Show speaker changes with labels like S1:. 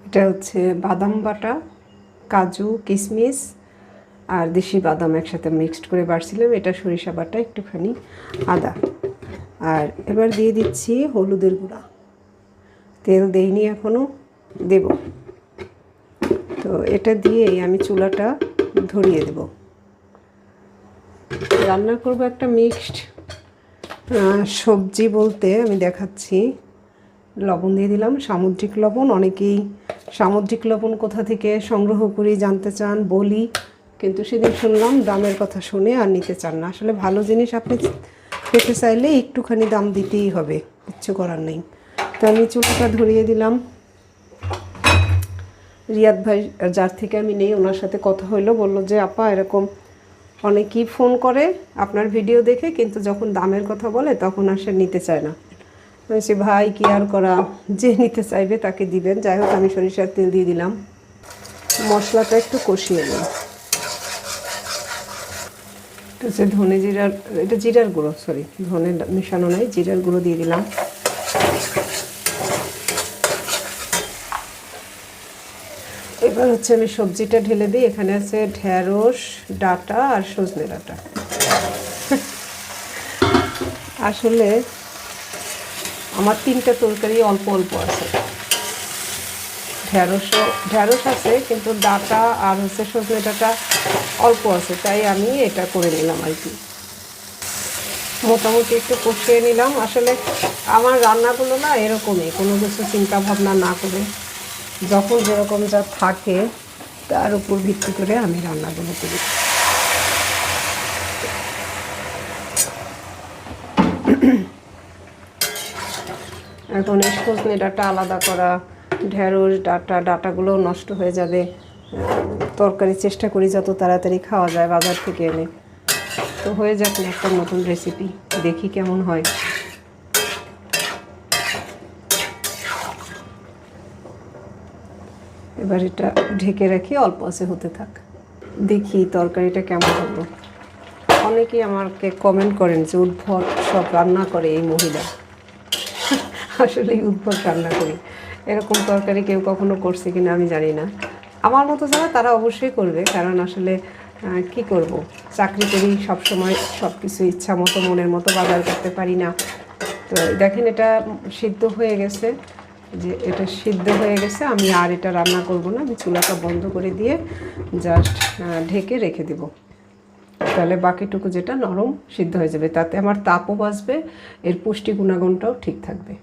S1: এটা হচ্ছে বাদাম বাটা, কাজু, কিশমিশ আর দেশি বাদাম একসাথে মিক্সড করে বাড়ছিলাম। এটা সরিষা বাটা, একটুখানি আদা। আর এবার দিয়ে দিচ্ছি হলুদের গুঁড়া। তেল দেইনি এখনও, দেব। তো এটা দিয়েই আমি চুলাটা ধরিয়ে দেব। রান্না করব একটা মিক্সড সবজি বলতে আমি দেখাচ্ছি। লবণ দিয়ে দিলাম, সামুদ্রিক লবণ। অনেকেই সামুদ্রিক লবণ কোথা থেকে সংগ্রহ করি জানতে চান, বলি, কিন্তু সেদিন শুনলাম দামের কথা শুনে আর নিতে চান না। আসলে ভালো জিনিস আপনি পেতে চাইলে একটুখানি দাম দিতেই হবে, কিচ্ছু করার নেই। তো আমি চুলাটা ধরিয়ে দিলাম। রিয়াদ ভাই, যার থেকে আমি নেই, ওনার সাথে কথা হইলো, বললো যে আপা এরকম অনেকেই ফোন করে আপনার ভিডিও দেখে, কিন্তু যখন দামের কথা বলে তখন আর সে নিতে চায় না। বলছি ভাই কি আর করা, যে নিতে চাইবে তাকে দিবেন। যাই হোক, আমি সরিষার তেল দিয়ে দিলাম। মশলাটা একটু কষিয়ে নিই। এটা হচ্ছে ধনে জিরার, এটা জিরার গুঁড়ো, সরি, ধনে মেশানো নাই, জিরার গুঁড়ো দিয়ে দিলাম। এবার হচ্ছে আমি সবজিটা ঢেলে দিই। এখানে আছে ঢেঁড়স ডাঁটা আর সজনে ডাঁটা। আসলে আমার 3টা তরকারি অল্প অল্প আছে। ঢেঁড়স আছে, কিন্তু ডাঁটা আর হচ্ছে সজনে ডাঁটা অল্প আছে, তাই আমি এটা করে নিলাম আর কি। মোটামুটি একটু কষিয়ে নিলাম। আসলে আমার রান্নাগুলো না এরকমই, কোনো কিছু চিন্তা ভাবনা না করে যখন যেরকম যা থাকে তার উপর ভিত্তি করে আমি রান্নাগুলো করি। এখন এই সজনে ডাঁটা আলাদা করা, ঢেঁড়স ডাঁটাগুলোও নষ্ট হয়ে যাবে। তরকারি চেষ্টা করি যত তাড়াতাড়ি খাওয়া যায় বাজার থেকে এনে। তো হয়ে যাক না একটা নতুন রেসিপি, দেখি কেমন হয়। এবার এটা ঢেকে রাখি, অল্প আছে হতে থাক, দেখি তরকারিটা কেমন হলো। অনেকেই আমাকে কমেন্ট করেন যে উদ্ভট সব রান্না করে এই মহিলা। আসলে উদ্ভট রান্না করি, এরকম তরকারি কেউ কখনো করছে কিনা আমি জানি না। আমার মতো যারা, তারা অবশ্যই করবে, কারণ আসলে কি করব, চাকরি করি, সবসময় সব কিছু ইচ্ছা মতো মনের মতো বাজার করতে পারি না। তো দেখেন এটা সিদ্ধ হয়ে গেছে, যে এটা সিদ্ধ হয়ে গেছে। আমি আর এটা রান্না করব না, আমি চুলাটা বন্ধ করে দিয়ে জাস্ট ঢেকে রেখে দেব। তাহলে বাকিটুকু যেটা নরম সিদ্ধ হয়ে যাবে, তাতে আমার তাপও বাঁচবে, এর পুষ্টি গুণাগুণটাও ঠিক থাকবে।